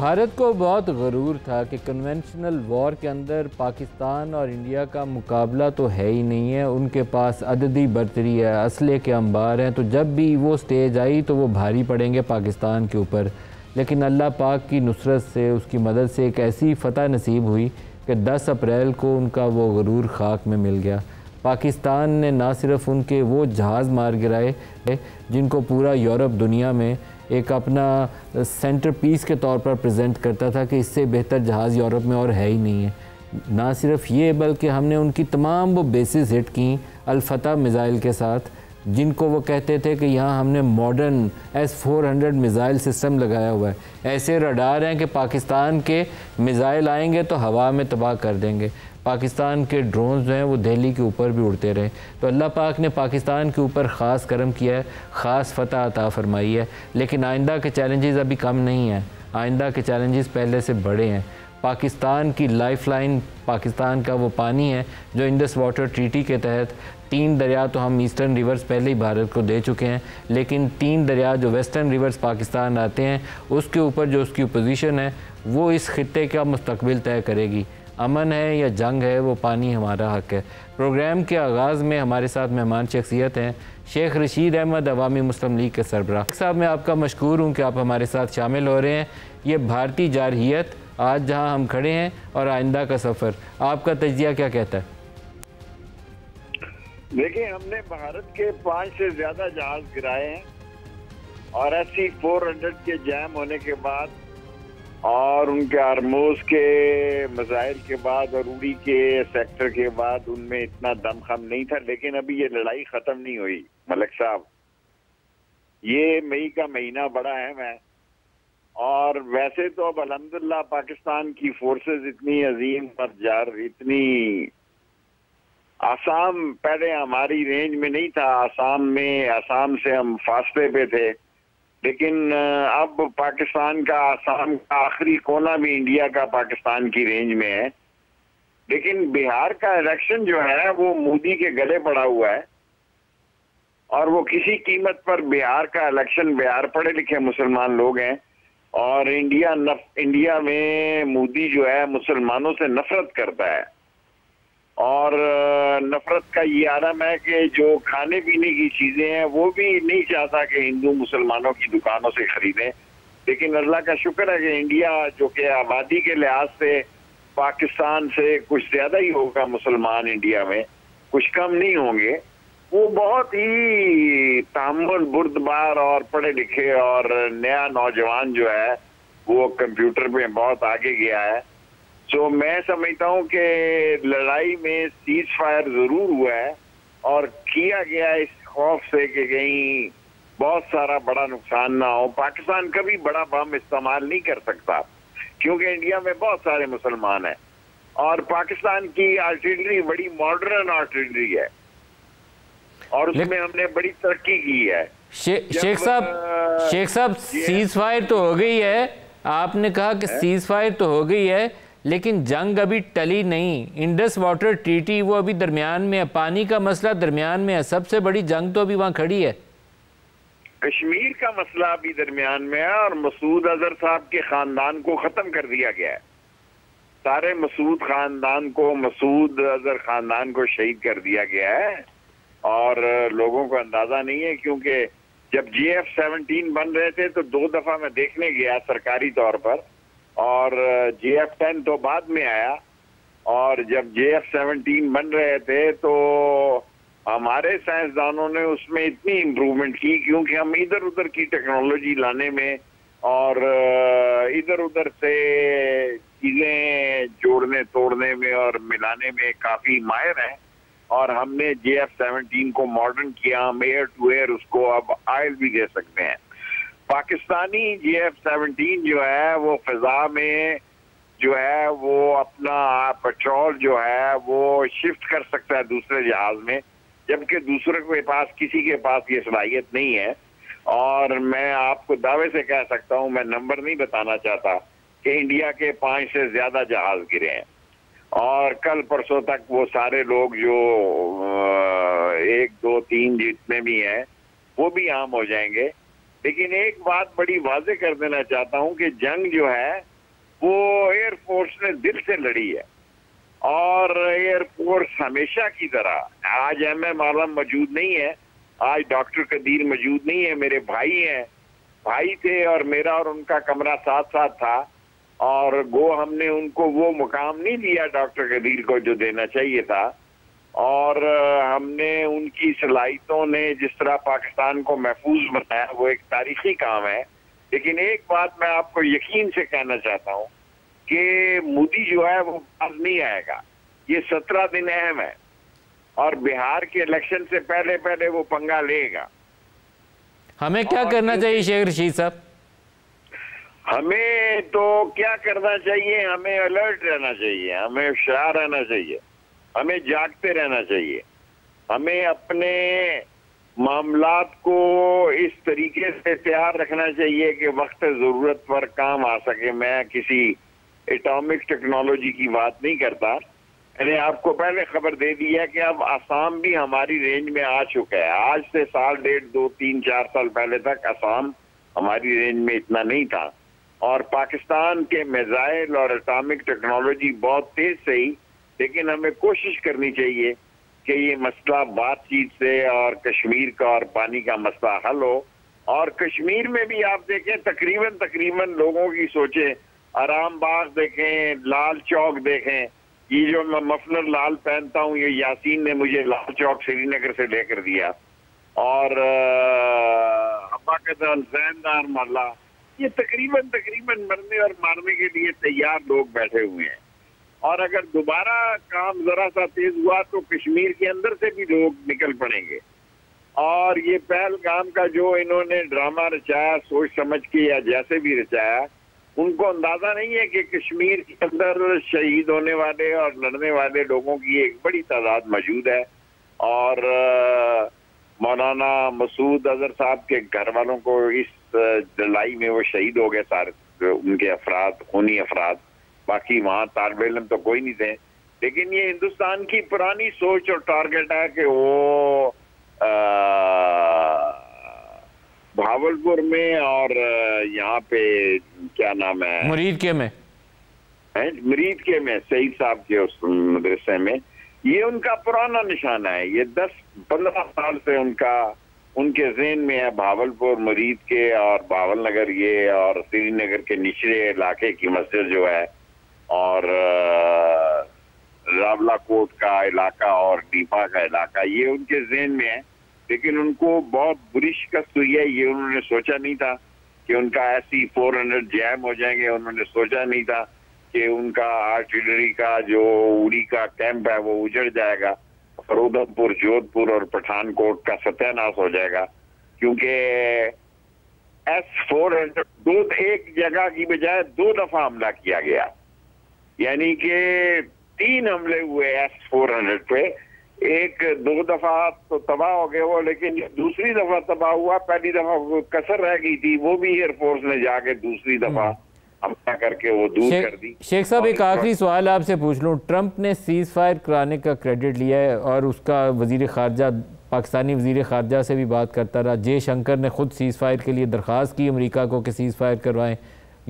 भारत को बहुत गरूर था कि कन्वेंशनल वॉर के अंदर पाकिस्तान और इंडिया का मुकाबला तो है ही नहीं है, उनके पास अददी बर्तरी है, असले के अंबार हैं, तो जब भी वो स्टेज आई तो वो भारी पड़ेंगे पाकिस्तान के ऊपर। लेकिन अल्लाह पाक की नुसरत से, उसकी मदद से एक ऐसी फ़तह नसीब हुई कि 10 अप्रैल को उनका वो गरूर खाक में मिल गया। पाकिस्तान ने ना सिर्फ उनके वो जहाज़ मार गिराए जिनको पूरा यूरोप दुनिया में एक अपना सेंटर पीस के तौर पर प्रेजेंट करता था कि इससे बेहतर जहाज़ यूरोप में और है ही नहीं है। ना सिर्फ ये बल्कि हमने उनकी तमाम वो बेसिस हिट की अल-फतह मिज़ाइल के साथ, जिनको वो कहते थे कि यहाँ हमने मॉडर्न S-400 मिज़ाइल सिस्टम लगाया हुआ है। ऐसे रडार हैं कि पाकिस्तान के मिज़ाइल आएंगे तो हवा में तबाह कर देंगे। पाकिस्तान के ड्रोन्स जो हैं वो दिल्ली के ऊपर भी उड़ते रहे। तो अल्लाह पाक ने पाकिस्तान के ऊपर ख़ास करम किया है, ख़ास फ़तह अता फरमाई है। लेकिन आइंदा के चैलेंजेस अभी कम नहीं हैं, आइंदा के चैलेंजेस पहले से बड़े हैं। पाकिस्तान की लाइफलाइन पाकिस्तान का वो पानी है जो इंडस वाटर ट्रीटी के तहत 3 दरिया तो हम ईस्टर्न रिवर्स पहले ही भारत को दे चुके हैं, लेकिन 3 दरिया जो वेस्टर्न रिवर्स पाकिस्तान आते हैं उसके ऊपर जो उसकी पोजीशन है वो इस खित्ते का मुस्तकबिल तय करेगी। अमन है या जंग है, वो पानी हमारा हक है। प्रोग्राम के आगाज़ में हमारे साथ मेहमान शख्सियत हैं शेख रशीद अहमद, अवामी मुस्लिम लीग के सरबराह। साहब, मैं आपका मशकूर हूँ कि आप हमारे साथ शामिल हो रहे हैं। ये भारतीय जारहियत, आज जहाँ हम खड़े हैं और आइंदा का सफ़र, आपका तजिया क्या कहता है? देखिए, हमने भारत के 5 से ज़्यादा जहाज़ गिराए हैं और SC-400 के जैम होने के बाद और उनके आर्मोज के मिसाइल के बाद और उड़ी के सेक्टर के बाद उनमें इतना दमखम नहीं था। लेकिन अभी ये लड़ाई ख़त्म नहीं हुई मलिक साहब। ये मई का महीना बड़ा अहम है और वैसे तो अब अल्हम्दुलिल्लाह पाकिस्तान की फोर्सेस इतनी अजीम और इतनी आसाम पहले हमारी रेंज में नहीं था। आसाम से हम फासले पे थे, लेकिन अब पाकिस्तान का आसाम का आखिरी कोना भी इंडिया का पाकिस्तान की रेंज में है। लेकिन बिहार का इलेक्शन जो है वो मोदी के गले पड़ा हुआ है और वो किसी कीमत पर बिहार का इलेक्शन, बिहार पढ़े लिखे मुसलमान लोग हैं और इंडिया में मोदी जो है मुसलमानों से नफरत करता है और नफरत का ये आलम है कि जो खाने पीने की चीजें हैं वो भी नहीं चाहता कि हिंदू मुसलमानों की दुकानों से खरीदें। लेकिन अल्लाह का शुक्र है कि इंडिया जो कि आबादी के लिहाज से पाकिस्तान से कुछ ज्यादा ही होगा मुसलमान, इंडिया में कुछ कम नहीं होंगे, वो बहुत ही तामुल बुर्दबार और पढ़े लिखे और नया नौजवान जो है वो कंप्यूटर में बहुत आगे गया है। तो मैं समझता हूँ कि लड़ाई में सीज फायर जरूर हुआ है और किया गया इस खौफ से कि कहीं बहुत सारा बड़ा नुकसान ना हो। पाकिस्तान कभी बड़ा बम इस्तेमाल नहीं कर सकता क्योंकि इंडिया में बहुत सारे मुसलमान हैं और पाकिस्तान की आर्टिलरी बड़ी मॉडर्न आर्टिलरी है और उसमें हमने बड़ी तरक्की की है। शेख साहब, सीज फायर तो हो गई है, आपने कहा कि सीज फायर तो हो गई है, लेकिन जंग अभी टली नहीं। इंडस वाटर ट्रीटी वो अभी दरमियान में है, पानी का मसला दरमियान में है, सबसे बड़ी जंग तो अभी वहाँ खड़ी है। कश्मीर का मसला अभी दरमियान में है और मसूद अजहर साहब के खानदान को खत्म कर दिया गया है। सारे मसूद अजहर खानदान को शहीद कर दिया गया है और लोगों को अंदाजा नहीं है क्योंकि जब JF-17 बन रहे थे तो 2 दफा मैं देखने गया सरकारी तौर पर और JF-10 तो बाद में आया और जब JF-17 बन रहे थे तो हमारे साइंसदानों ने उसमें इतनी इम्प्रूवमेंट की क्योंकि हम इधर उधर की टेक्नोलॉजी लाने में और इधर उधर से चीजें जोड़ने तोड़ने में और मिलाने में काफी माहिर हैं और हमने JF-17 को मॉडर्न किया। हम एयर टू एयर उसको अब आयल भी दे सकते हैं। पाकिस्तानी JF-17 जो है वो फिजा में जो है वो अपना पेट्रोल जो है वो शिफ्ट कर सकता है दूसरे जहाज में, जबकि दूसरे के पास किसी के पास ये सलाहियत नहीं है। और मैं आपको दावे से कह सकता हूं, मैं नंबर नहीं बताना चाहता, कि इंडिया के 5 से ज्यादा जहाज गिरे हैं और कल परसों तक वो सारे लोग जो 1 2 3 जितने भी हैं वो भी आम हो जाएंगे। लेकिन एक बात बड़ी वाजे कर देना चाहता हूं कि जंग जो है वो एयरफोर्स ने दिल से लड़ी है। और एयरफोर्स हमेशा की तरह, आज MM आलम मौजूद नहीं है, आज डॉक्टर कदीर मौजूद नहीं है, मेरे भाई हैं, भाई थे, और मेरा और उनका कमरा साथ साथ था, और वो हमने उनको वो मुकाम नहीं दिया डॉक्टर कदीर को जो देना चाहिए था। और हमने उनकी सलाहियतों ने जिस तरह पाकिस्तान को महफूज बनाया, वो एक तारीखी काम है। लेकिन एक बात मैं आपको यकीन से कहना चाहता हूँ कि मोदी जो है वो बाज नहीं आएगा। ये 17 दिन अहम है, और बिहार के इलेक्शन से पहले पहले वो पंगा लेगा। हमें क्या करना चाहिए शेख रशीद साहब? हमें तो क्या करना चाहिए, हमें अलर्ट रहना चाहिए, हमें होशियार रहना चाहिए, हमें जागते रहना चाहिए, हमें अपने मामलात को इस तरीके से तैयार रखना चाहिए कि वक्त जरूरत पर काम आ सके। मैं किसी एटॉमिक टेक्नोलॉजी की बात नहीं करता, मैंने आपको पहले खबर दे दी है कि अब असम भी हमारी रेंज में आ चुका है। आज से साल, डेढ़, 2, 3, 4 साल पहले तक असम हमारी रेंज में इतना नहीं था। और पाकिस्तान के मिसाइल और एटॉमिक टेक्नोलॉजी बहुत तेज से ही, लेकिन हमें कोशिश करनी चाहिए कि ये मसला बातचीत से और कश्मीर का और पानी का मसला हल हो। और कश्मीर में भी आप देखें, तकरीबन लोगों की सोचे, आराम बाग देखें, लाल चौक देखें, ये जो मैं मफलर लाल पहनता हूँ, ये यासीन ने मुझे लाल चौक श्रीनगर से लेकर दिया, और अब्बाकदर जैनदार मोहल्ला, ये तकरीबन मरने और मारने के लिए तैयार लोग बैठे हुए हैं। और अगर दोबारा काम जरा सा तेज हुआ तो कश्मीर के अंदर से भी लोग निकल पड़ेंगे। और ये पहलगाम का जो इन्होंने ड्रामा रचाया, सोच समझ के या जैसे भी रचाया, उनको अंदाजा नहीं है कि कश्मीर के अंदर शहीद होने वाले और लड़ने वाले लोगों की एक बड़ी तादाद मौजूद है। और मौलाना मसूद अजहर साहब के घर वालों को इस लड़ाई में वो शहीद हो गए सारे उनके अफराद, खूनी अफराद, बाकी वहाँ तालिब इल्म तो कोई नहीं थे। लेकिन ये हिंदुस्तान की पुरानी सोच और टारगेट है कि वो भावलपुर में और यहाँ पे क्या नाम है, मुरीद के में सईद साहब के उस मदरसे में, ये उनका पुराना निशाना है। ये 10-15 साल से उनके ज़हन में है भावलपुर, मुरीद के और भावल नगर, ये और श्रीनगर के निचले इलाके की मस्जिद जो है, और रावलाकोट का इलाका और डीपा का इलाका, ये उनके ज़हन में है। लेकिन उनको बहुत बुरी शिकस्त हुई है। ये उन्होंने सोचा नहीं था कि उनका ऐसी 400 जैम हो जाएंगे, उन्होंने सोचा नहीं था कि उनका आर्टिलरी का जो उड़ी का कैंप है वो उजड़ जाएगा, और उधमपुर, जोधपुर और पठानकोट का सत्यानाश हो जाएगा। क्योंकि S-400 एक जगह की बजाय 2 दफा हमला किया गया, यानी कि 3 हमले हुए S-400 पे। 1-2 दफा तो तबाह हो गए वो, लेकिन दूसरी दफा तबाह हुआ, पहली दफा कसर रह गई थी, वो भी एयरफोर्स ने जाके दूसरी दफा हमला करके वो दूर कर दी। शेख साहब, एक आखिरी सवाल आपसे पूछ लूँ। ट्रंप ने सीज फायर कराने का क्रेडिट लिया है, और उसका वजीर खारजा, पाकिस्तानी वजीर खारजा से भी बात करता रहा। जयशंकर ने खुद सीज फायर के लिए दरख्वास्त की अमेरिका को कि सीज फायर करवाएं।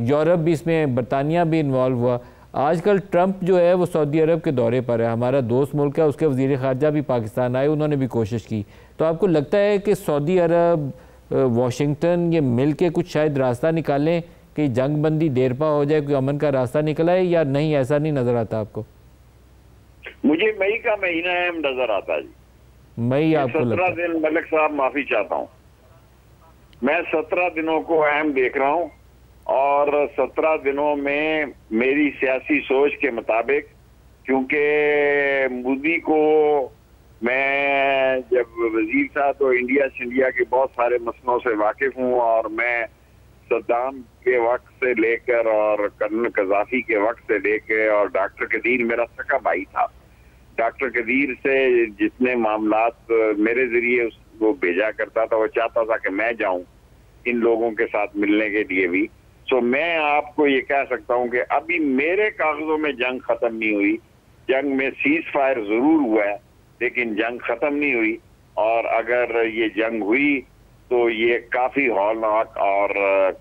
यूरोप भी इसमें, बरतानिया भी इन्वॉल्व हुआ। आजकल ट्रंप जो है वो सऊदी अरब के दौरे पर है, हमारा दोस्त मुल्क है, उसके वजीर खारजा भी पाकिस्तान आए, उन्होंने भी कोशिश की। तो आपको लगता है कि सऊदी अरब, वाशिंगटन, ये मिल के कुछ शायद रास्ता निकालें कि जंग बंदी देरपा हो जाए, कोई अमन का रास्ता निकला है, या नहीं, ऐसा नहीं नजर आता आपको? मुझे मई का महीना अहम नजर आता जी। मई आपको 17 दिन, मलिक साहब माफी चाहता हूँ, मैं 17 दिनों को अहम देख रहा हूँ। और 17 दिनों में मेरी सियासी सोच के मुताबिक, क्योंकि मोदी को मैं जब वजीर था तो इंडिया के बहुत सारे मसलों से वाकिफ हूँ, और मैं सद्दाम के वक्त से लेकर और कर्नल कजाफी के वक्त से लेकर, और डॉक्टर कदीर मेरा सका भाई था, डॉक्टर कदीर से जितने मामलात मेरे जरिए उसको भेजा करता था, वो चाहता था कि मैं जाऊं इन लोगों के साथ मिलने के लिए भी। सो मैं आपको ये कह सकता हूं कि अभी मेरे कागजों में जंग खत्म नहीं हुई। जंग में सीज फायर जरूर हुआ है, लेकिन जंग खत्म नहीं हुई। और अगर ये जंग हुई तो ये काफी हौलनाक और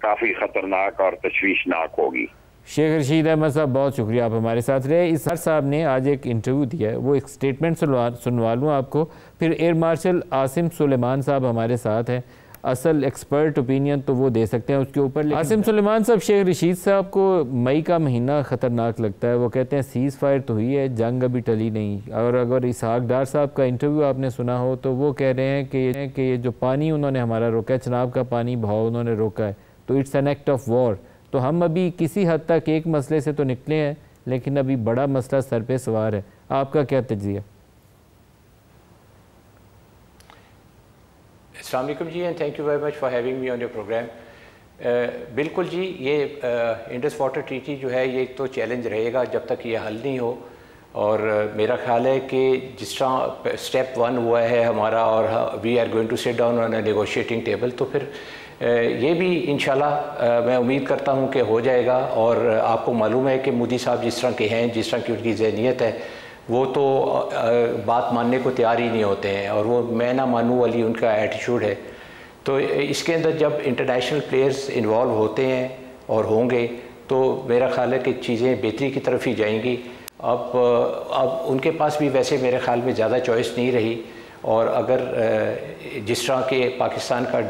काफी खतरनाक और तशवीशनाक होगी। शेख रशीद अहमद साहब, बहुत शुक्रिया, आप हमारे साथ रहे। इस सर साहब ने आज एक इंटरव्यू दिया है, वो एक स्टेटमेंट सुनवा लूँ आपको, फिर एयर मार्शल आसिम सुलेमान साहब हमारे साथ हैं, असल एक्सपर्ट ओपिनियन तो वो दे सकते हैं उसके ऊपर। आसिम सुलेमान साहब, शेख रशीद साहब को मई का महीना ख़तरनाक लगता है, वो कहते हैं सीज़ फायर तो हुई है, जंग अभी टली नहीं। और अगर इसहाक डार साहब का इंटरव्यू आपने सुना हो तो वो कह रहे हैं कि ये जो पानी उन्होंने हमारा रोका है, चनाब का पानी बहाव उन्होंने रोका है, तो it's an act of war. तो हम अभी किसी हद तक एक मसले से तो निकले हैं, लेकिन अभी बड़ा मसला सर पे सवार है। आपका क्या तज्ज़िया? अस्सलाम वालेकुम जी, and thank you very much for having me on your program. बिल्कुल जी, ये इंडस वाटर ट्रीटी जो है ये तो चैलेंज रहेगा जब तक ये हल नहीं हो। और मेरा ख्याल है कि जिस तरह स्टेप 1 हुआ है हमारा, और we are going to sit down on a negotiating table, तो फिर ये भी इंशाल्लाह मैं उम्मीद करता हूँ कि हो जाएगा। और आपको मालूम है कि मोदी साहब जिस तरह के हैं, जिस तरह की उनकी ज़हनियत है, वो तो बात मानने को तैयार ही नहीं होते हैं, और वो मैं ना मानूँ वाली उनका एटीट्यूड है। तो इसके अंदर जब इंटरनेशनल प्लेयर्स इन्वॉल्व होते हैं और होंगे तो मेरा ख्याल है कि चीज़ें बेहतरी की तरफ ही जाएंगी। अब उनके पास भी वैसे मेरे ख्याल में ज़्यादा चॉइस नहीं रही। और अगर जिस तरह के पाकिस्तान का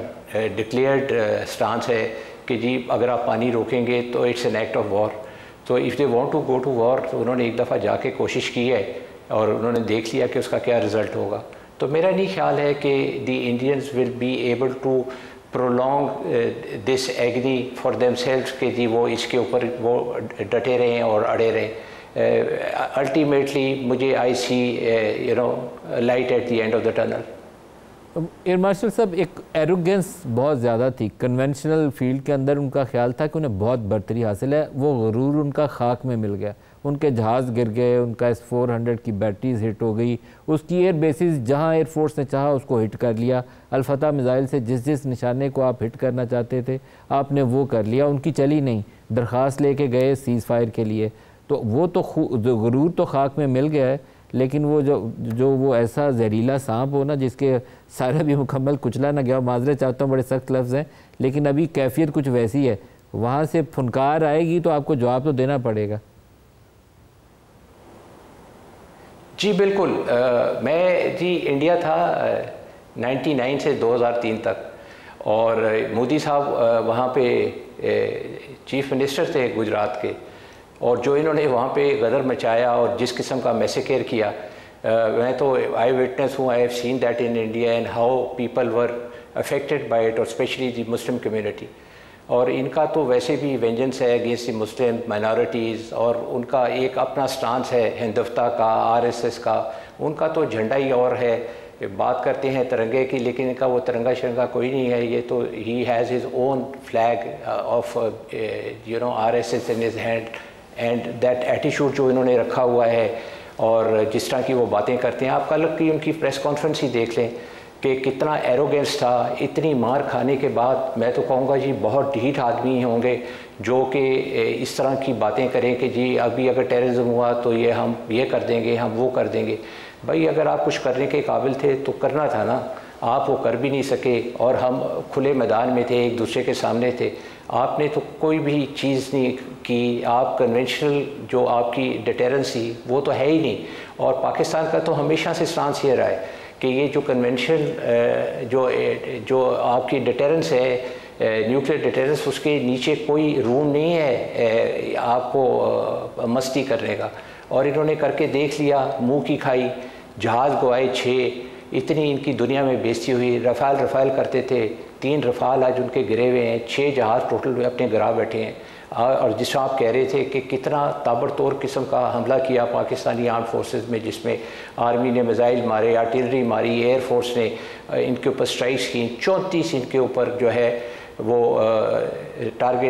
डिक्लेयर्ड स्टांस है कि जी अगर आप पानी रोकेंगे तो it's an act of war, तो if they want to go to war, तो उन्होंने एक दफ़ा जाके कोशिश की है और उन्होंने देख लिया कि उसका क्या रिज़ल्ट होगा। तो मेरा नहीं ख्याल है कि the Indians will be able to prolong this agony for themselves कि जी वो इसके ऊपर वो डटे रहें और अड़े रहें। अल्टीमेटली मुझे I see light at the end of the tunnel. Air marshal साहब, एक एरोगेंस बहुत ज़्यादा थी कन्वेंशनल फील्ड के अंदर, उनका ख्याल था कि उन्हें बहुत बर्तरी हासिल है, वो गुरूर उनका खाक में मिल गया, उनके जहाज़ गिर गए, उनका S-400 की बैटरीज हिट हो गई, उसकी एयर बेसिस जहां एयरफोर्स ने चाहा उसको हिट कर लिया। अल-फतह मिज़ाइल से जिस निशाने को आप हिट करना चाहते थे आपने वो कर लिया, उनकी चली नहीं, दरख्वास्त लेके गए सीज़ फायर के लिए, तो वो तो गुरूर तो खाक में मिल गया है, लेकिन वो जो वो ऐसा जहरीला सांप हो ना जिसके सारा भी मुकम्मल कुचला ना गया, माजरे चाहता हूँ, बड़े सख्त लफ्ज़ हैं, लेकिन अभी कैफियत कुछ वैसी है, वहाँ से फुनकार आएगी तो आपको जवाब तो देना पड़ेगा। जी बिल्कुल, मैं जी इंडिया था 99 से 2003 तक, और मोदी साहब वहाँ पे चीफ मिनिस्टर थे गुजरात के, और जो इन्होंने वहाँ पे गदर मचाया और जिस किस्म का मैसेकेयर किया, मैं तो आई विटनेस हूँ, I have seen that in India and how people were affected by it, और स्पेशली द मुस्लिम कम्युनिटी। और इनका तो वैसे भी वेंजेंस है अगेंस्ट द मुस्लिम माइनॉरिटीज़, और उनका एक अपना स्टांस है हिंदुत्वा का, आरएसएस का, उनका तो झंडा ही और है। बात करते हैं तिरंगे की, लेकिन इनका वो तिरंगा शरंगा कोई नहीं है, ये तो he has his own flag of RSS in his hand, and that attitude जो इन्होंने रखा हुआ है, और जिस तरह की वो बातें करते हैं, आप कल की उनकी प्रेस कॉन्फ्रेंस ही देख लें कि कितना एरोगेंस था। इतनी मार खाने के बाद मैं तो कहूँगा जी बहुत ढीठ आदमी होंगे जो कि इस तरह की बातें करें कि जी अभी अगर टेररिज्म हुआ तो ये हम ये कर देंगे, हम वो कर देंगे। भाई अगर आप कुछ करने के काबिल थे तो करना था ना, आप वो कर भी नहीं सके, और हम खुले मैदान में थे, एक दूसरे के सामने थे, आपने तो कोई भी चीज़ नहीं की। आप कन्वेंशनल जो आपकी डिटेरेंस थी वो तो है ही नहीं, और पाकिस्तान का तो हमेशा से स्टांस ये रहा है कि ये जो कन्वेंशन जो आपकी डिटेरेंस है, न्यूक्लियर डिटेरेंस, उसके नीचे कोई रूम नहीं है आपको मस्ती करने का। और इन्होंने करके देख लिया, मुंह की खाई, जहाज़ गवाए 6, इतनी इनकी दुनिया में बेइज्जती हुई। रफ़ाल करते थे, 3 रफ़ाल आज उनके गिरे हुए हैं, 6 जहाज़ टोटल अपने गिरा बैठे हैं। और जिस आप कह रहे थे कि कितना ताबड़तोड़ किस्म का हमला किया पाकिस्तानी आर्म फोर्सेस में, जिसमें आर्मी ने मिज़ाइल मारे, आर्टिलरी मारी, एयर फोर्स ने इनके ऊपर स्ट्राइक्स की, 34 इनके ऊपर जो है वो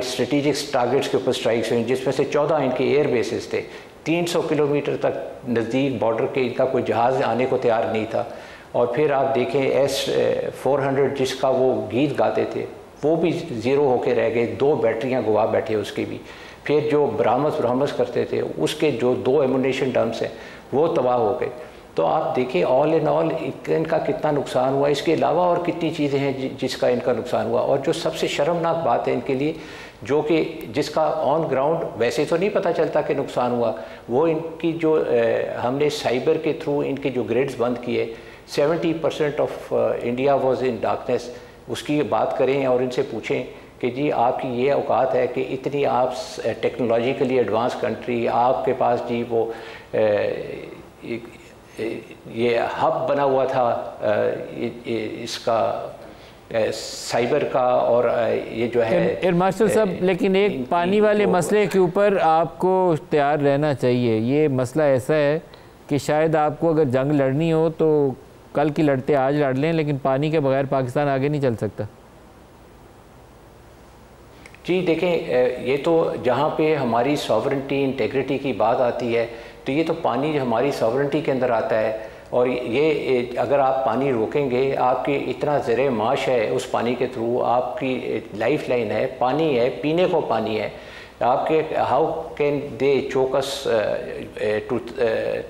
स्ट्रेटिजिक टारगेट्स के ऊपर स्ट्राइक्स हुई, जिसमें से 14 इनके एयर बेसिस थे। 300 किलोमीटर तक नज़दीक बॉर्डर के इनका कोई जहाज़ आने को तैयार नहीं था। और फिर आप देखें S-400 जिसका वो गीत गाते थे वो भी ज़ीरो होके रह गए, 2 बैटरियां गवा बैठे उसकी भी। फिर जो ब्राह्मस करते थे उसके जो 2 एमुनेशन डम्प्स हैं वो तबाह हो गए। तो आप देखिए ऑल इन ऑल इनका कितना नुकसान हुआ, इसके अलावा और कितनी चीज़ें हैं जिसका इनका नुकसान हुआ। और जो सबसे शर्मनाक बात है इनके लिए जो कि जिसका ऑन ग्राउंड वैसे तो नहीं पता चलता कि नुकसान हुआ। वो इनकी जो हमने साइबर के थ्रू इनके जो ग्रिड्स बंद किए, 70% of India was in darkness, उसकी बात करें और इनसे पूछें कि जी आपकी ये औकात है कि इतनी आप टेक्नोलॉजिकली एडवांस कंट्री, आपके पास जी वो ये हब बना हुआ था इसका साइबर का, और ये जो है एयर मार्शल साहब, लेकिन एक पानी वाले मसले के ऊपर आपको तैयार रहना चाहिए। ये मसला ऐसा है कि शायद आपको अगर जंग लड़नी हो तो कल की लड़ते आज लड़ लें, लेकिन पानी के बगैर पाकिस्तान आगे नहीं चल सकता। जी देखें, ये तो जहाँ पे हमारी सॉवरेंटी इंटेग्रिटी की बात आती है तो ये तो पानी जो हमारी सॉवरेंटी के अंदर आता है, और ये अगर आप पानी रोकेंगे, आपकी इतना ज़र माश है उस पानी के थ्रू, आपकी लाइफ लाइन है, पानी है, पीने को पानी है आपके, how can they choke us to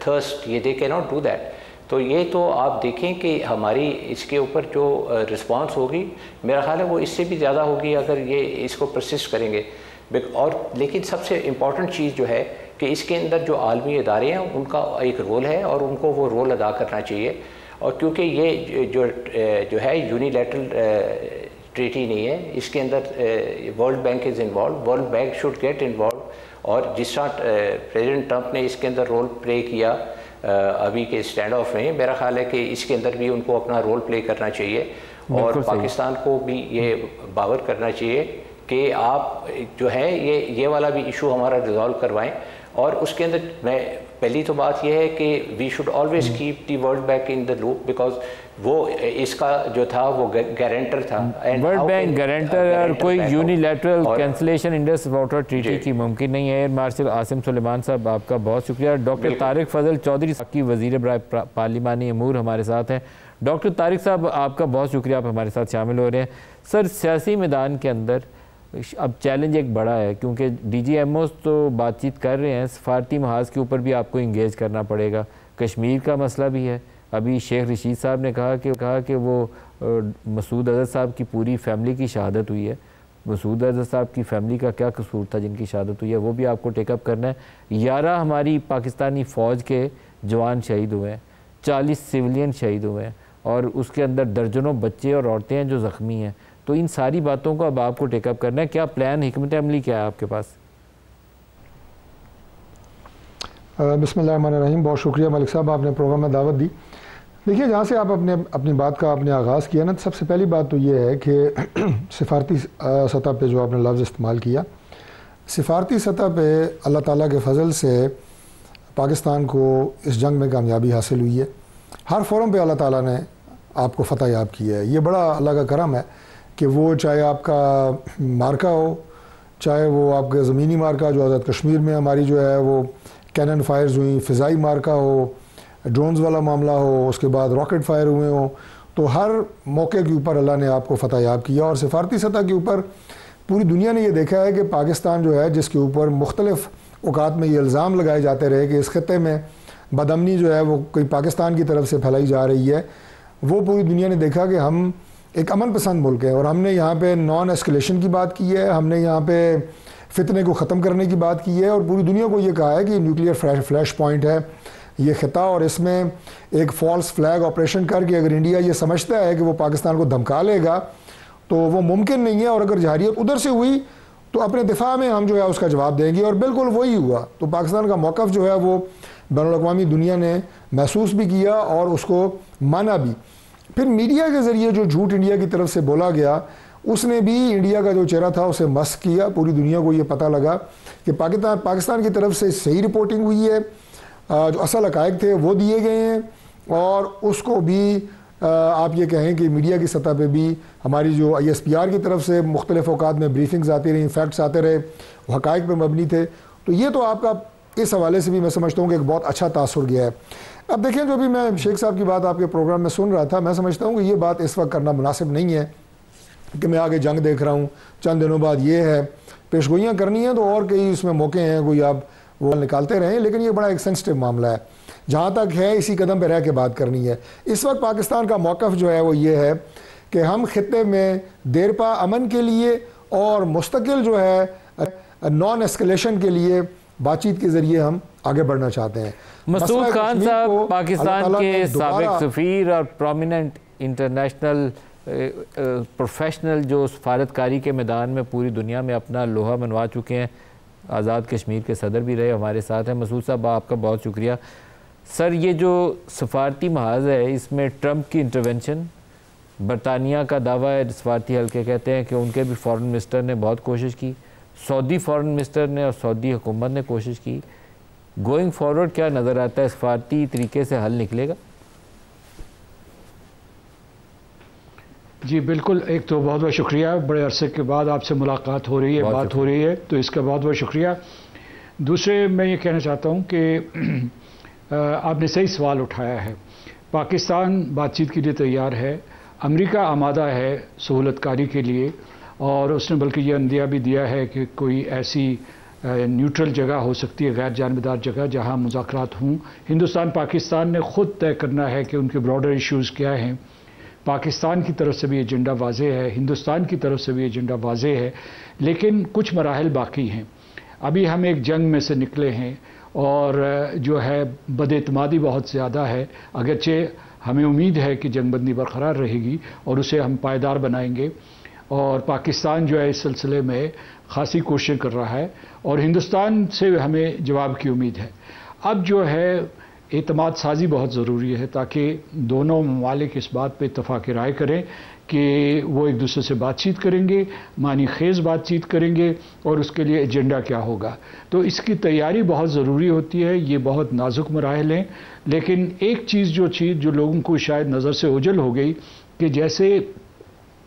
thirst, ये दे कैन नॉट डू दैट। तो ये तो आप देखें कि हमारी इसके ऊपर जो रिस्पांस होगी, मेरा ख्याल है वो इससे भी ज़्यादा होगी अगर ये इसको परसिस्ट करेंगे। और लेकिन सबसे इम्पॉर्टेंट चीज़ जो है कि इसके अंदर जो आलमी इदारे हैं उनका एक रोल है और उनको वो रोल अदा करना चाहिए। और क्योंकि ये जो है यूनिलैटरल ट्रीटी नहीं है, इसके अंदर world bank is involve, world bank should get involve. और जिस तरह प्रेसिडेंट ट्रंप ने इसके अंदर रोल प्ले किया अभी के स्टैंड ऑफ में, मेरा ख्याल है कि इसके अंदर भी उनको अपना रोल प्ले करना चाहिए। और पाकिस्तान को भी ये बावर करना चाहिए कि आप जो है ये वाला भी इशू हमारा रिजॉल्व करवाएं। और उसके अंदर मैं पहली तो बात यह है कि we should always keep the world bank in the loop, because वो इसका जो था वो गारंटर था। वर्ल्ड बैंक गारंटर और कोई unilateral cancellation Indus water treaty की मुमकिन नहीं है। एयर मार्शल आसिम सुलेमान साहब, आपका बहुत शुक्रिया। डॉक्टर तारिक फजल चौधरी की वज़ीर पार्लिमानी अमूर हमारे साथ हैं। डॉक्टर तारिक साहब, आपका बहुत शुक्रिया, आप हमारे साथ शामिल हो रहे हैं। सर, सियासी मैदान के अंदर अब चैलेंज एक बड़ा है, क्योंकि DGMOs तो बातचीत कर रहे हैं, सफारती महाज के ऊपर भी आपको इंगेज करना पड़ेगा। कश्मीर का मसला भी है। अभी शेख रशीद साहब ने कहा कि वो मसूद अजहर साहब की पूरी फैमिली की शहादत हुई है। मसूद अजहर साहब की फैमिली का क्या कसूर था जिनकी शहादत हुई है, वो भी आपको टेकअप करना है। 11 हमारी पाकिस्तानी फ़ौज के जवान शहीद हुए हैं, 40 सिविलियन शहीद हुए हैं, और उसके अंदर दर्जनों बच्चे और औरतें हैं जो ज़ख्मी हैं। तो इन सारी बातों को अब आपको टेकअप करना है। क्या प्लान, हिकमत अमली क्या है आपके पास? बिस्मिल्लाहिर्रहमानिर्रहीम। बहुत शुक्रिया मलिक साहब, आपने प्रोग्राम में दावत दी। देखिए, जहाँ से आप अपनी बात का आपने आगाज़ किया ना, तो सबसे पहली बात तो ये है कि सिफारती सतह पे जो आपने लफ्ज़ इस्तेमाल किया, सिफारती सतह पे अल्लाह ताला के फ़ज़ल से पाकिस्तान को इस जंग में कामयाबी हासिल हुई है। हर फोरम पे अल्लाह ताला ने आपको फ़तह याब किया है। ये बड़ा अल्लाह का करम है कि वो चाहे आपका मार्का हो, चाहे वो आपके ज़मीनी मार्का जो आज़ाद कश्मीर में हमारी जो है वो कैनन फायर्स हुई, फ़िज़ाई मार्का हो, ड्रोन्स वाला मामला हो, उसके बाद रॉकेट फायर हुए हो, तो हर मौके के ऊपर अल्लाह ने आपको फ़तह याब किया। और सिफारती सतह के ऊपर पूरी दुनिया ने ये देखा है कि पाकिस्तान जो है, जिसके ऊपर मुख्तलिफ़ औकात में ये इल्ज़ाम लगाए जाते रहे कि इस खत्ते में बदअमनी जो है वो कोई पाकिस्तान की तरफ से फैलाई जा रही है, वो पूरी दुनिया ने देखा कि हम एक अमन पसंद मुल्क है। और हमने यहाँ पे नॉन एस्केलेशन की बात की है, हमने यहाँ पे फितने को ख़त्म करने की बात की है, और पूरी दुनिया को ये कहा है कि न्यूक्लियर फ्लैश पॉइंट है ये ख़िता, और इसमें एक फ़ॉल्स फ्लैग ऑपरेशन करके अगर इंडिया ये समझता है कि वो पाकिस्तान को धमका लेगा तो वो मुमकिन नहीं है। और अगर जहारियत उधर से हुई तो अपने दिफा में हम जो है उसका जवाब देंगे, और बिल्कुल वही हुआ। तो पाकिस्तान का मौक़िफ़ जो है वो बैनुल-अक़वामी दुनिया ने महसूस भी किया और उसको माना भी। फिर मीडिया के ज़रिए जो झूठ इंडिया की तरफ से बोला गया, उसने भी इंडिया का जो चेहरा था उसे मस्क किया। पूरी दुनिया को ये पता लगा कि पाकिस्तान की तरफ से सही रिपोर्टिंग हुई है, जो असल हक़ाइक़ थे वो दिए गए हैं, और उसको भी आप ये कहें कि मीडिया की सतह पे भी हमारी जो ISPR की तरफ से मुख्तलिफ़ औकात में ब्रीफिंग्स आती रहीं, फैक्ट्स आते रहे, वो हक़ाइक़ पे मबनी थे। तो ये तो आपका इस हवाले से भी मैं समझता हूँ कि एक बहुत अच्छा तासुर गया है। अब देखें, जो भी मैं शेख साहब की बात आपके प्रोग्राम में सुन रहा था, मैं समझता हूँ कि ये बात इस वक्त करना मुनासिब नहीं है कि मैं आगे जंग देख रहा हूँ, चंद दिनों बाद ये है, पेशगोइयाँ करनी हैं तो और कई उसमें मौके हैं, कोई आप वो निकालते रहें, लेकिन ये बड़ा एक सेंसिटिव मामला है। जहाँ तक है इसी कदम पर रह के बात करनी है। इस वक्त पाकिस्तान का मौक़िफ़ जो है वो ये है कि हम ख़ित्ते में देरपा अमन के लिए और मुस्तकिल जो है नॉन एस्केलेशन के लिए बातचीत के ज़रिए हम आगे बढ़ना चाहते हैं। मसूद खान साहब पाकिस्तान के साबिक सफ़ीर और प्रोमिनेंट इंटरनेशनल प्रोफेशनल जो सफारतकारी के मैदान में पूरी दुनिया में अपना लोहा मनवा चुके हैं, आज़ाद कश्मीर के सदर भी रहे, हमारे साथ हैं। मसूद साहब आपका बहुत शुक्रिया। सर, ये जो सफारती महाज है इसमें ट्रंप की इंटरवेंशन, बरतानिया का दावा है, सफारती हल्के कहते हैं कि उनके भी फॉरेन मिनिस्टर ने बहुत कोशिश की, सऊदी फॉरेन मिनिस्टर ने और सऊदी हुकूमत ने कोशिश की। गोइंग फॉरवर्ड क्या नज़र आता है, सफारती तरीके से हल निकलेगा? जी बिल्कुल, एक तो बहुत बहुत शुक्रिया, बड़े अरसे के बाद आपसे मुलाकात हो रही है, बात हो रही है, तो इसका बहुत बहुत शुक्रिया। दूसरे मैं ये कहना चाहता हूँ कि आपने सही सवाल उठाया है। पाकिस्तान बातचीत के लिए तैयार है, अमेरिका आमादा है सहूलतकारी के लिए, और उसने बल्कि ये अंदिया भी दिया है कि कोई ऐसी न्यूट्रल जगह हो सकती है, गैर जानबदार जगह जहाँ मुज़ाकरात हों। हिंदुस्तान पाकिस्तान ने ख़ुद तय करना है कि उनके ब्रॉडर इश्यूज़ क्या हैं। पाकिस्तान की तरफ से भी एजेंडा वाज़े है, हिंदुस्तान की तरफ से भी एजेंडा वाज़े है, लेकिन कुछ मराहल बाकी हैं। अभी हम एक जंग में से निकले हैं और जो है बदएतमादी बहुत ज़्यादा है, अगरचे हमें उम्मीद है कि जंगबंदी बरकरार रहेगी और उसे हम पायदार बनाएंगे, और पाकिस्तान जो है इस सिलसिले में ख़ासी कोशिश कर रहा है और हिंदुस्तान से हमें जवाब की उम्मीद है। अब जो है एतमाद साजी बहुत ज़रूरी है ताकि दोनों ममालिक इस बात पे इत्तफ़ाक़ राय करें कि वो एक दूसरे से बातचीत करेंगे, मानी खेज़ बातचीत करेंगे और उसके लिए एजेंडा क्या होगा। तो इसकी तैयारी बहुत ज़रूरी होती है। ये बहुत नाजुक मराहल हैं, लेकिन एक चीज़ जो लोगों को शायद नज़र से ओझल हो गई कि जैसे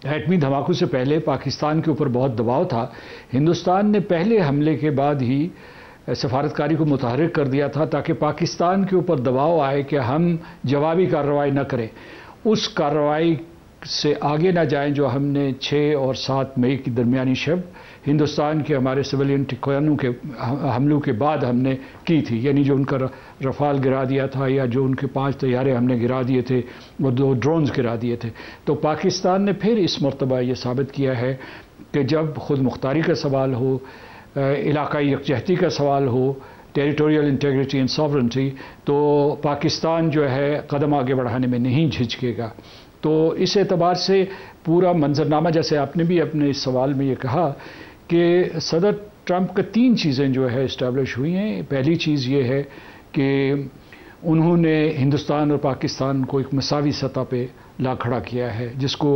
एटमी धमाकों से पहले पाकिस्तान के ऊपर बहुत दबाव था, हिंदुस्तान ने पहले हमले के बाद ही सफारतकारी को मुतहर्रिक कर दिया था ताकि पाकिस्तान के ऊपर दबाव आए कि हम जवाबी कार्रवाई न करें, उस कार्रवाई से आगे ना जाएं जो हमने 6 और 7 मई की दरमियानी शब हिंदुस्तान के हमारे सिविलियन ठिकानों के हमलों के बाद हमने की थी। यानी जो उनका रफाल गिरा दिया था या जो उनके 5 तैयारे हमने गिरा दिए थे, वो 2 ड्रोन्स गिरा दिए थे। तो पाकिस्तान ने फिर इस मरतबा ये साबित किया है कि जब खुद मुख्तारी का सवाल हो, इलाकाई यकजहती का सवाल हो, टेरिटोरियल इंटेग्रिटी एंड सॉवरेंटी, तो पाकिस्तान जो है कदम आगे बढ़ाने में नहीं झिझकेगा। तो इस एतबार से पूरा मंजरनामा, जैसे आपने भी अपने इस सवाल में ये कहा कि सदर ट्रंप का 3 चीज़ें जो है इस्टेब्लिश हुई हैं। पहली चीज़ ये है कि उन्होंने हिंदुस्तान और पाकिस्तान को एक मसावी सतह पे ला खड़ा किया है, जिसको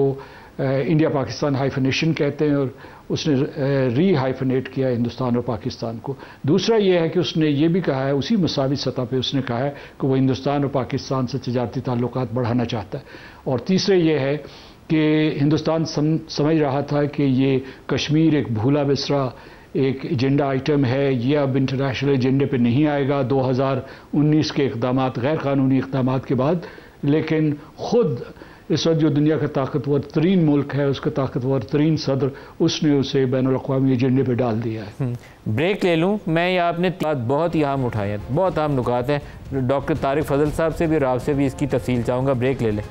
इंडिया पाकिस्तान हाइफनेशन कहते हैं, और उसने री हाइफनेट किया हिंदुस्तान और पाकिस्तान को। दूसरा ये है कि उसने ये भी कहा है, उसी मसावी सतह पे उसने कहा है कि वो हिंदुस्तान और पाकिस्तान से तजारती ताल्लुकात बढ़ाना चाहता है। और तीसरे ये है कि हिंदुस्तान समझ रहा था कि ये कश्मीर एक भूला बिसरा एक एजेंडा आइटम है, ये अब इंटरनेशनल एजेंडे पे नहीं आएगा 2019 के इक़दामात, गैर कानूनी इक़दामात के बाद। लेकिन ख़ुद इस वक्त जो दुनिया का ताकतवर तरीन मुल्क है, उसका ताकतवर तरीन सदर, उसने उसे बैनुल अक़वामी एजेंडे पे डाल दिया है। ब्रेक ले लूँ मैं, ये आपने बात बहुत ही अहम उठाई है, बहुत अहम नुकात हैं। डॉक्टर तारिक फजल साहब से भी और आपसे भी इसकी तफसील चाहूँगा। ब्रेक ले लें।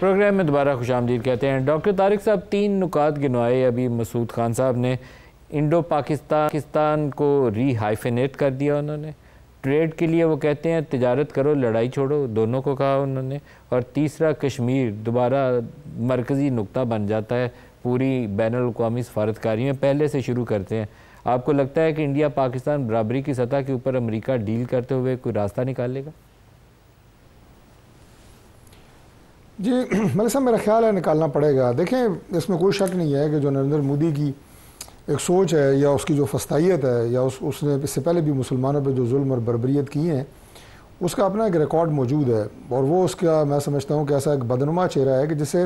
प्रोग्राम में दोबारा खुशामदीद कहते हैं। डॉक्टर तारिक साहब, 3 नुकात गिनवाए अभी मसूद खान साहब ने। इंडो पाकिस्तान को री हाइफेनेट कर दिया उन्होंने, ट्रेड के लिए वो कहते हैं तिजारत करो लड़ाई छोड़ो, दोनों को कहा उन्होंने। और तीसरा कश्मीर दोबारा मरकज़ी नुक्ता बन जाता है पूरी बैनुल-अक़वामी सफारतकारी में, पहले से शुरू करते हैं। आपको लगता है कि इंडिया पाकिस्तान बराबरी की सतह के ऊपर अमेरिका डील करते हुए कोई रास्ता निकालेगा? जी मलिक साहब, मेरा ख्याल है निकालना पड़ेगा। देखें, इसमें कोई शक नहीं है कि जो नरेंद्र मोदी की एक सोच है या उसकी जो फस्तायत है या उसने इससे पहले भी मुसलमानों पे जो जुल्म और बर्बरियत की हैं, उसका अपना एक रिकॉर्ड मौजूद है। और वो उसका मैं समझता हूँ कि ऐसा एक बदनुमा चेहरा है कि जिसे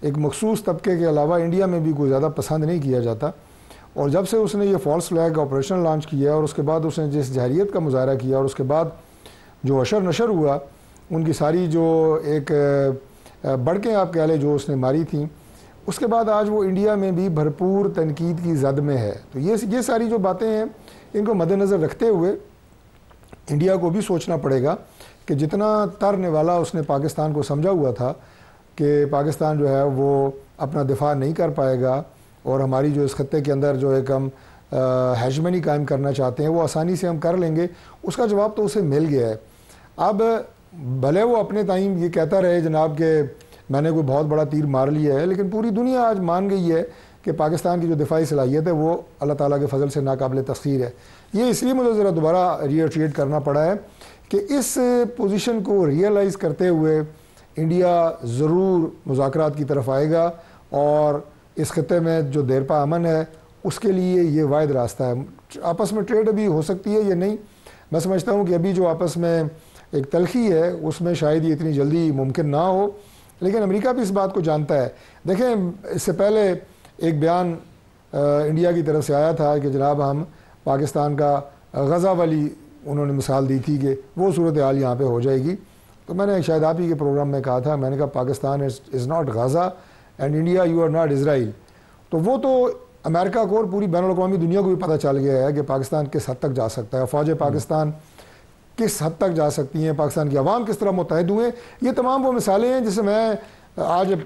एक मखसूस तबके के अलावा इंडिया में भी कोई ज़्यादा पसंद नहीं किया जाता। और जब से उसने ये फॉल्स फ्लैग ऑपरेशन लॉन्च किया और उसके बाद उसने जिस जहरीत का मुजाहरा किया और उसके बाद जो अशर नशर हुआ, उनकी सारी जो एक बड़कें आप कह लें जो उसने मारी थी, उसके बाद आज वो इंडिया में भी भरपूर तनकीद की जद में है। तो ये सारी जो बातें हैं, इनको मद्देनज़र रखते हुए इंडिया को भी सोचना पड़ेगा कि जितना तरने वाला उसने पाकिस्तान को समझा हुआ था कि पाकिस्तान जो है वो अपना दिफा नहीं कर पाएगा और हमारी जो इस खत्ते के अंदर जो एक हम हेजमनी कायम करना चाहते हैं वो आसानी से हम कर लेंगे, उसका जवाब तो उसे मिल गया है। अब भले वो अपने टाइम ये कहता रहे जनाब कि मैंने कोई बहुत बड़ा तीर मार लिया है, लेकिन पूरी दुनिया आज मान गई है कि पाकिस्तान की जो दिफाई सलाहियत है वो अल्लाह ताला के फजल से नाकाबिल तस्खीर है। ये इसलिए मुझे ज़रा दोबारा रिएट्रेट करना पड़ा है कि इस पोजीशन को रियलाइज़ करते हुए इंडिया ज़रूर मुज़ाकरात की तरफ आएगा और इस खत्ते में जो देरपा अमन है उसके लिए ये वाहिद रास्ता है। आपस में ट्रेड अभी हो सकती है या नहीं, मैं समझता हूँ कि अभी जो आपस में एक तलखी है उसमें शायद ये इतनी जल्दी मुमकिन ना हो, लेकिन अमेरिका भी इस बात को जानता है। देखें, इससे पहले एक बयान इंडिया की तरफ से आया था कि जनाब हम पाकिस्तान का गज़ा वाली उन्होंने मिसाल दी थी कि वो सूरत हाल यहाँ पे हो जाएगी। तो मैंने शायद आप ही के प्रोग्राम में कहा था, मैंने कहा Pakistan is not Gaza and India you are not Israel. तो वो तो अमेरिका को और पूरी बैनुल-अक़वामी दुनिया को भी पता चल गया है कि पाकिस्तान किस हद तक जा सकता है, फ़ौज पाकिस्तान किस हद तक जा सकती हैं, पाकिस्तान की आवाम किस तरह मुत्तहिद हुए। ये तमाम वो मिसालें हैं जिसे मैं आज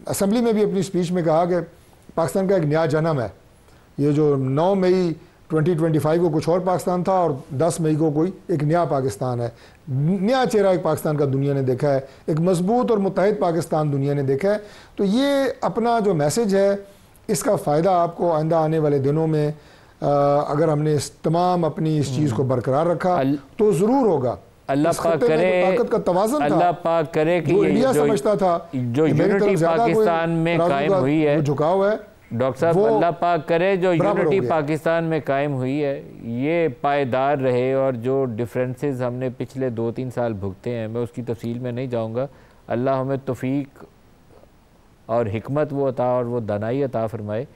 असम्बली में भी अपनी स्पीच में कहा कि पाकिस्तान का एक नया जन्म है। ये जो 9 मई 2025 को कुछ और पाकिस्तान था और 10 मई को कोई एक नया पाकिस्तान है। नया चेहरा एक पाकिस्तान का दुनिया ने देखा है, एक मजबूत और मुत्तहिद पाकिस्तान दुनिया ने देखा है। तो ये अपना जो मैसेज है इसका फ़ायदा आपको आइंदा आने वाले दिनों में अगर हमने इस तमाम अपनी इस चीज़ को बरकरार रखा तो ज़रूर होगा। अल्लाह पाक करे, ताकत का तवाज़ुन था, अल्लाह पाक करे कि इंडिया समझता था जो यूनिटी पाकिस्तान में कायम हुई है, झुकाव है डॉक्टर साहब, अल्लाह पाक करे जो यूनिटी पाकिस्तान में कायम हुई है ये पायदार रहे और जो डिफरेंसेस हमने पिछले 2-3 साल भुगते हैं, मैं उसकी तफसील में नहीं जाऊँगा। अल्लाह हमें तौफीक और हिकमत वो अता और वो दानाई अता फरमाए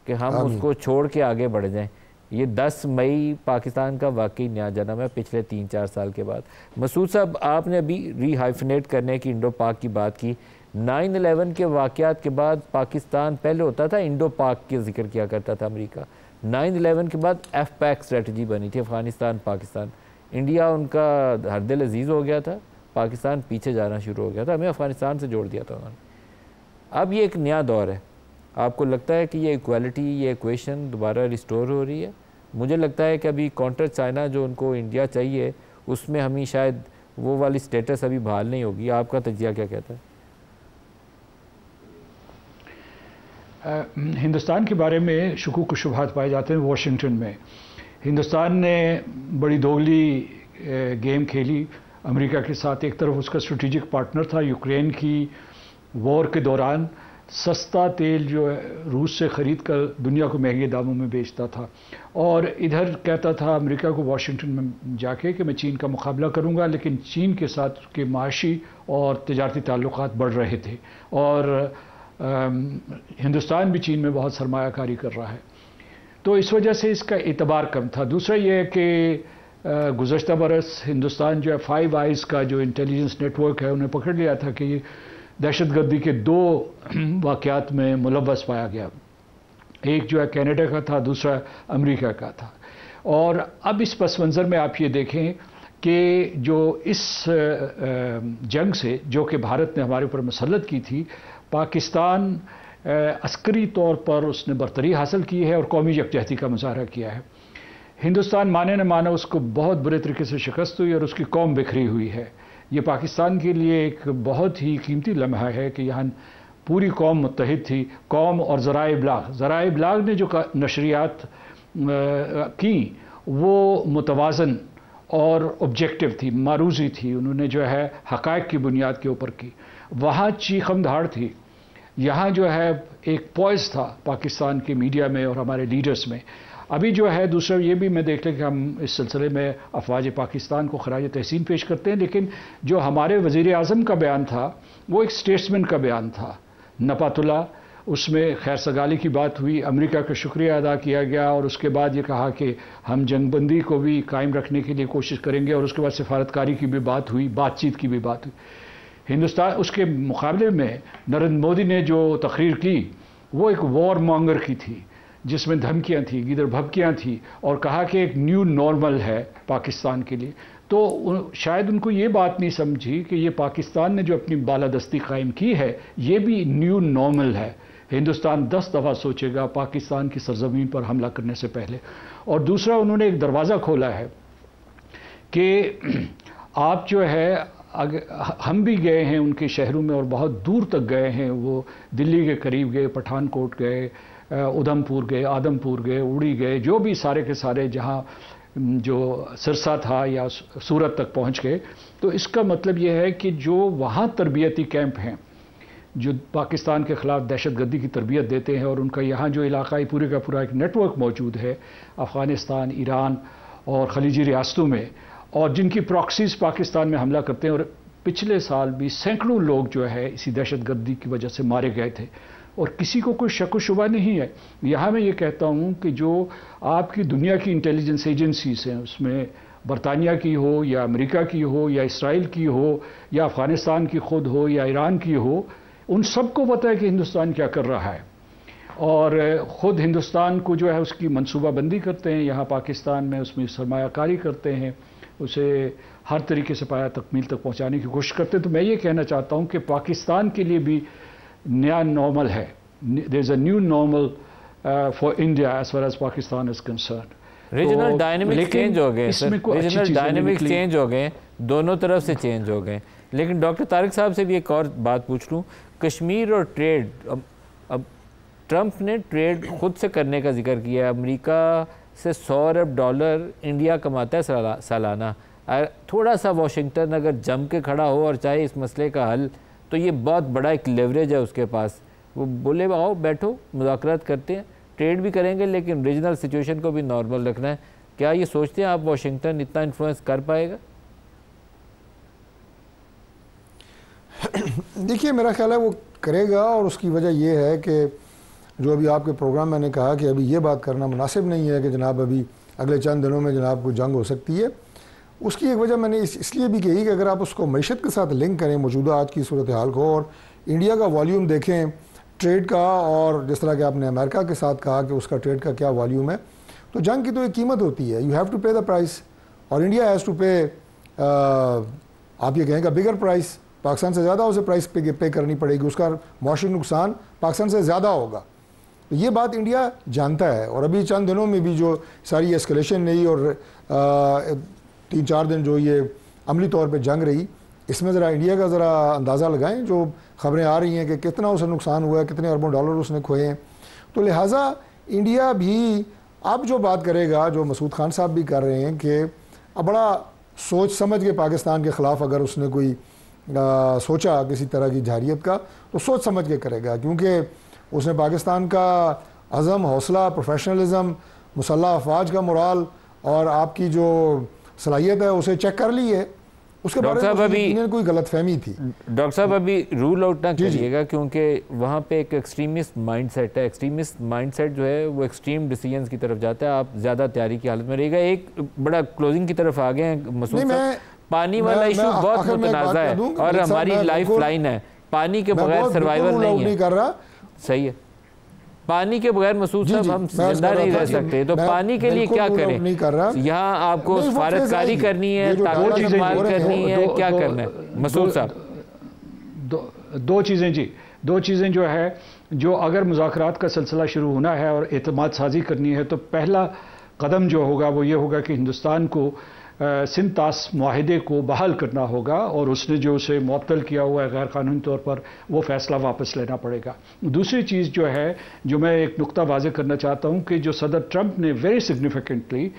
कि हम उसको छोड़ के आगे बढ़ जाएं। ये 10 मई पाकिस्तान का वाकई नया जन्म है पिछले 3-4 साल के बाद। मसूद साहब, आपने अभी रीहाइफनेट करने की इंडो पाक की बात की। 9/11 के वाक़यात के बाद पाकिस्तान पहले होता था इंडो पाक के जिक्र किया करता था अमेरिका। 9/11 के बाद एफ-पैक स्ट्रेटजी बनी थी, अफ़गानिस्तान पाकिस्तान। इंडिया उनका हर दिल अजीज़ हो गया था, पाकिस्तान पीछे जाना शुरू हो गया था, हमें अफ़गानिस्तान से जोड़ दिया था उन्होंने। अब ये एक नया दौर है, आपको लगता है कि ये इक्वालिटी, ये इक्वेशन दोबारा रिस्टोर हो रही है? मुझे लगता है कि अभी काउंटर चाइना जो उनको इंडिया चाहिए उसमें हमें शायद वो वाली स्टेटस अभी बहाल नहीं होगी। आपका तजिया क्या कहता है? हिंदुस्तान के बारे में शुकूक व शुबहात पाए जाते हैं वाशिंगटन में। हिंदुस्तान ने बड़ी दोगली गेम खेली अमेरिका के साथ। एक तरफ उसका स्ट्रेटेजिक पार्टनर था, यूक्रेन की वॉर के दौरान सस्ता तेल जो है रूस से ख़रीद कर दुनिया को महंगे दामों में बेचता था, और इधर कहता था अमेरिका को वाशिंगटन में जाके कि मैं चीन का मुकाबला करूंगा, लेकिन चीन के साथ उसके माशी और तिजारती ताल्लुकात बढ़ रहे थे और हिंदुस्तान भी चीन में बहुत सरमायाकारी कर रहा है, तो इस वजह से इसका एतबार कम था। दूसरा ये है कि गुज़श्ता बरस हिंदुस्तान जो है फाइव आइज़ का जो इंटेलिजेंस नेटवर्क है उन्हें पकड़ लिया था कि दहशतगर्दी के 2 वाक़यात में मुलव्वस पाया गया। एक जो है कनाडा का था, दूसरा अमेरिका का था। और अब इस पस मंज़र में आप ये देखें कि जो इस जंग से जो कि भारत ने हमारे ऊपर मसलत की थी, पाकिस्तान अस्करी तौर पर उसने बरतरी हासिल की है और कौमी यकजहती का मुजाहरा किया है। हिंदुस्तान माने न माने उसको बहुत बुरे तरीके से शिकस्त हुई और उसकी कौम बिखरी हुई है। ये पाकिस्तान के लिए एक बहुत ही कीमती लम्हा है कि यहाँ पूरी कौम मुत्तहिद थी, कौम और ज़राए इब्लाग ने जो नशरियात की वो मुतवाज़न और ऑब्जेक्टिव थी, मारूज़ी थी, उन्होंने जो है हक़ाइक़ की बुनियाद के ऊपर की। वहाँ चीखमधाड़ थी, यहाँ जो है एक पॉइज़ था पाकिस्तान के मीडिया में और हमारे लीडर्स में। अभी जो है दूसरा ये भी मैं देख लें कि हम इस सिलसिले में अफवाज पाकिस्तान को खराज तहसीन पेश करते हैं, लेकिन जो हमारे वज़ीर आज़म का बयान था वो एक स्टेट्समैन का बयान था, नपातुल्ला। उसमें खैर सगाली की बात हुई, अमेरिका का शुक्रिया अदा किया गया और उसके बाद ये कहा कि हम जंगबंदी को भी कायम रखने के लिए कोशिश करेंगे, और उसके बाद सिफारतकारी की भी बात हुई, बातचीत की भी बात हुई। हिंदुस्तान उसके मुकाबले में नरेंद्र मोदी ने जो तकरीर की वो एक वॉर मॉन्गर की थी, जिसमें धमकियां थी, गिदर भभकियां थी, और कहा कि एक न्यू नॉर्मल है पाकिस्तान के लिए। तो शायद उनको ये बात नहीं समझी कि ये पाकिस्तान ने जो अपनी बालादस्ती कायम की है ये भी न्यू नॉर्मल है। हिंदुस्तान 10 दफ़ा सोचेगा पाकिस्तान की सरजमीन पर हमला करने से पहले। और दूसरा, उन्होंने एक दरवाज़ा खोला है कि आप जो है, हम भी गए हैं उनके शहरों में और बहुत दूर तक गए हैं, वो दिल्ली के करीब गए, पठानकोट गए, उधमपुर गए, आदमपुर गए, उड़ी गए, जो भी सारे के सारे जहाँ जो सिरसा था या सूरत तक पहुँच गए। तो इसका मतलब ये है कि जो वहाँ तरबियती कैंप हैं जो पाकिस्तान के ख़िलाफ़ दहशतगर्दी की तरबियत देते हैं, और उनका यहाँ जो इलाकाई पूरे का पूरा एक नेटवर्क मौजूद है अफ़गानिस्तान, ईरान और खलीजी रियासतों में, और जिनकी प्रॉक्सीज़ पाकिस्तान में हमला करते हैं। और पिछले साल भी सैकड़ों लोग जो है इसी दहशतगर्दी की वजह से मारे गए थे और किसी को कोई शक व शुबा नहीं है। यहाँ मैं ये कहता हूँ कि जो आपकी दुनिया की इंटेलिजेंस एजेंसीज हैं, उसमें बरतानिया की हो या अमेरिका की हो या इसराइल की हो या अफ़गानिस्तान की खुद हो या ईरान की हो, उन सबको पता है कि हिंदुस्तान क्या कर रहा है और ख़ुद हिंदुस्तान को जो है उसकी मनसूबाबंदी करते हैं यहाँ पाकिस्तान में, उसमें सरमायाकारी करते हैं, उसे हर तरीके से पाया तकमील तक पहुँचाने की कोशिश करते हैं। तो मैं ये कहना चाहता हूँ कि पाकिस्तान के लिए भी नया नॉर्मल है, there is a new normal for India as far as Pakistan is concern. Regional dynamics change हो गए, रीजनल डायनेमिक्स चेंज हो गए, दोनों तरफ से चेंज हो गए। लेकिन डॉक्टर तारिक साहब से भी एक और बात पूछ लूँ, कश्मीर और ट्रेड, अब ट्रंप ने ट्रेड खुद से करने का जिक्र किया। अमेरिका से $100 अरब इंडिया कमाता है सालाना। थोड़ा सा वाशिंगटन अगर जम के खड़ा हो और चाहे इस मसले का हल, तो ये बहुत बड़ा एक लेवरेज है उसके पास। वो बोले आओ बैठो मुज़ाकरात करते हैं, ट्रेड भी करेंगे लेकिन रीजनल सिचुएशन को भी नॉर्मल रखना है। क्या ये सोचते हैं आप वाशिंगटन इतना इन्फ्लुएंस कर पाएगा? देखिए, मेरा ख्याल है वो करेगा, और उसकी वजह ये है कि जो अभी आपके प्रोग्राम मैंने कहा कि अभी ये बात करना मुनासिब नहीं है कि जनाब अभी अगले चंद दिनों में जनाब कोई जंग हो सकती है। उसकी एक वजह मैंने इसलिए भी कही कि अगर आप उसको मईशत के साथ लिंक करें मौजूदा आज की सूरत हाल को, और इंडिया का वॉल्यूम देखें ट्रेड का, और जिस तरह के आपने अमेरिका के साथ कहा कि उसका ट्रेड का क्या वॉल्यूम है, तो जंग की तो एक कीमत होती है, यू हैव टू पे द प्राइस, और इंडिया हैज़ टू पे, आप ये कहेंगे बिगर प्राइस, पाकिस्तान से ज़्यादा उसे प्राइस पे करनी पड़ेगी, उसका मौशी नुकसान पाकिस्तान से ज़्यादा होगा। तो ये बात इंडिया जानता है, और अभी चंद दिनों में भी जो सारी एस्केलेशन रही और 3-4 दिन जो ये अमली तौर पे जंग रही, इसमें ज़रा इंडिया का ज़रा अंदाज़ा लगाएं। जो ख़बरें आ रही हैं कि कितना उसे नुकसान हुआ है, कितने अरबों डॉलर उसने खोए हैं। तो लिहाजा इंडिया भी अब जो बात करेगा, जो मसूद खान साहब भी कर रहे हैं कि अब बड़ा सोच समझ के पाकिस्तान के ख़िलाफ़ अगर उसने कोई सोचा किसी तरह की जारियत का, तो सोच समझ के करेगा, क्योंकि उसने पाकिस्तान का अज़म, हौसला, प्रोफेशनलिज्म, मुसल्लह अफवाज का मोराल और आपकी जो सलाहियत है उसे चेक कर ली है। उसके बारे में अभी कोई गलत फहमी थी। डॉक्टर साहब अभी रूल आउट ना करिएगा, क्योंकि वहाँ पे एक एक्सट्रीमिस्ट माइंडसेट है। एक्सट्रीमिस्ट माइंडसेट जो है वो एक्सट्रीम डिसीजंस की तरफ जाता है। आप ज़्यादा तैयारी की हालत में रहिएगा। एक बड़ा क्लोजिंग की तरफ आ गए हैं मसूद साहब। पानी वाला इशू बहुत मुतनाज़ा है और हमारी लाइफ लाइन है। पानी के बगैर सर्वाइवल नहीं कर रहा। सही है, पानी के बगैर मसूद साहब हम जिंदा नहीं रह सकते। तो पानी के लिए क्या करें? यहाँ आपको सफारतकारी करनी है, ताकत इस्तेमाल करनी है, क्या करना है मसूद साहब? दो चीज़ें जी, दो चीज़ें जो है, जो अगर मुज़ाकरात का सिलसिला शुरू होना है और एतमाद साजी करनी है, तो पहला कदम जो होगा वो ये होगा कि हिंदुस्तान को सिंध तास मुआहिदे को बहाल करना होगा, और उसने जो उसे मुअत्तल किया हुआ है गैर कानूनी तौर पर, वो फ़ैसला वापस लेना पड़ेगा। दूसरी चीज़ जो है, जो मैं एक नुक्ता वाज़े करना चाहता हूँ कि जो सदर ट्रंप ने वेरी सिग्निफिकेंटली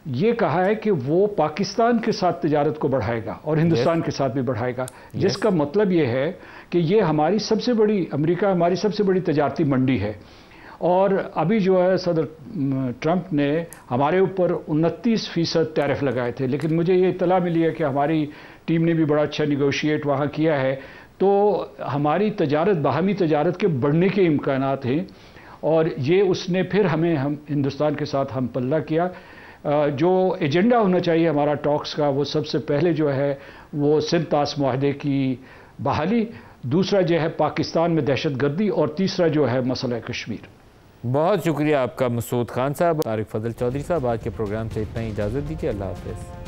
ये कहा है कि वो पाकिस्तान के साथ तिजारत को बढ़ाएगा और हिंदुस्तान के साथ भी बढ़ाएगा, जिसका मतलब ये है कि ये हमारी सबसे बड़ी, अमेरिका हमारी सबसे बड़ी तजारती मंडी है। और अभी जो है सदर ट्रंप ने हमारे ऊपर 29% टैरिफ लगाए थे, लेकिन मुझे ये इत्तला मिली है कि हमारी टीम ने भी बड़ा अच्छा निगोशिएट वहाँ किया है, तो हमारी तजारत, बाहमी तजारत के बढ़ने के इम्कानात हैं। और ये उसने फिर हम हिंदुस्तान के साथ हम पल्ला किया। जो एजेंडा होना चाहिए हमारा टॉक्स का, वो सबसे पहले जो है वो सिंध तास मुआहदे की बहाली, दूसरा जो है पाकिस्तान में दहशतगर्दी, और तीसरा जो है मसला कश्मीर। बहुत शुक्रिया आपका मसूद खान साहब। तारिक फजल चौधरी साहब, आज के प्रोग्राम से इतना ही, इजाज़त दीजिए। अल्लाह हाफ़िज़।